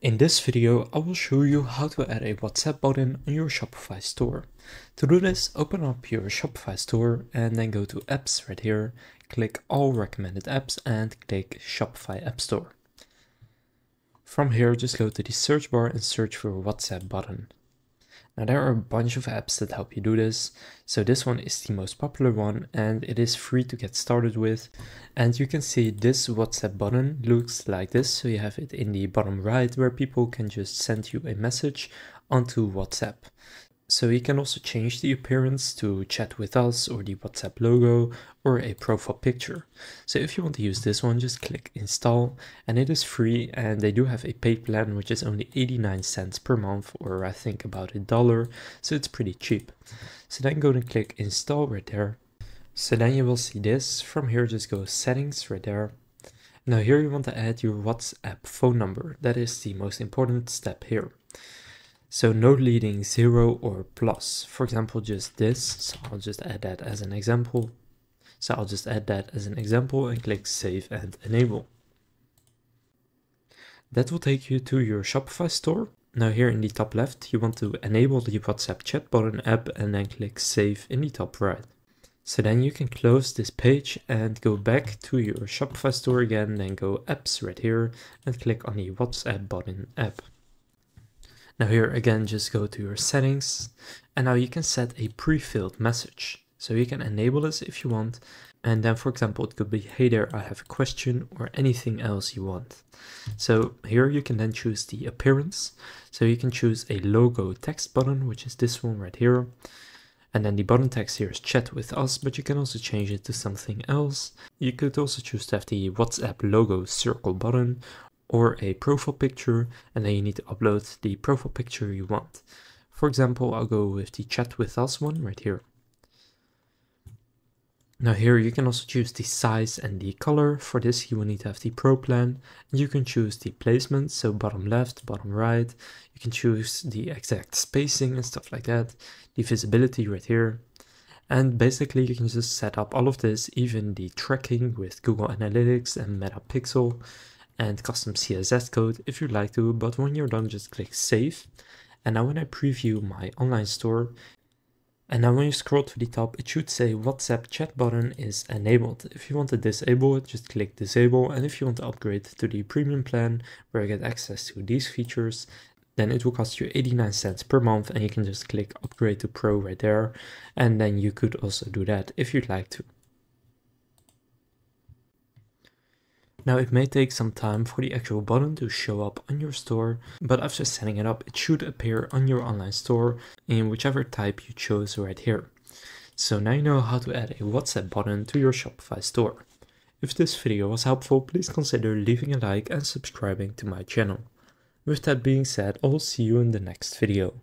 In this video, I will show you how to add a WhatsApp button on your Shopify store. To do this, open up your Shopify store and then go to Apps right here, click All Recommended Apps and click Shopify App Store. From here, just go to the search bar and search for WhatsApp button. Now there are a bunch of apps that help you do this, so this one is the most popular one and it is free to get started with. And you can see this WhatsApp button looks like this, so you have it in the bottom right where people can just send you a message onto WhatsApp. So you can also change the appearance to chat with us or the WhatsApp logo or a profile picture. So if you want to use this one, just click install and it is free, and they do have a paid plan which is only 89 cents per month, or I think about $1, so it's pretty cheap. So then go and click install right there. So then you will see this. From here just go settings right there. Now here you want to add your WhatsApp phone number. That is the most important step here. So no leading 0 or plus, for example just this, so I'll just add that as an example. And click save and enable. That will take you to your Shopify store. Now here in the top left you want to enable the WhatsApp chat button app and then click save in the top right. So then you can close this page and go back to your Shopify store again, then go apps right here and click on the WhatsApp button app. Now here again, just go to your settings, and now you can set a pre-filled message. So you can enable this if you want, and then for example it could be, hey there, I have a question, or anything else you want. So here you can then choose the appearance. So you can choose a logo text button, which is this one right here. And then the button text here is chat with us, but you can also change it to something else. You could also choose to have the WhatsApp logo circle button, or a profile picture, and then you need to upload the profile picture you want. For example, I'll go with the chat with us one right here. Now here you can also choose the size and the color. For this you will need to have the pro plan. You can choose the placement, so bottom left, bottom right. You can choose the exact spacing and stuff like that. The visibility right here. And basically you can just set up all of this, even the tracking with Google Analytics and Metapixel, and custom CSS code if you'd like to, but when you're done just click save. And now when I preview my online store, and now when you scroll to the top, it should say WhatsApp chat button is enabled. If you want to disable it, just click disable, and if you want to upgrade to the premium plan where you get access to these features, then it will cost you 89 cents per month, and you can just click upgrade to pro right there, and then you could also do that if you'd like to. Now it may take some time for the actual button to show up on your store, but after setting it up, it should appear on your online store in whichever type you chose right here. So now you know how to add a WhatsApp button to your Shopify store. If this video was helpful, please consider leaving a like and subscribing to my channel. With that being said, I'll see you in the next video.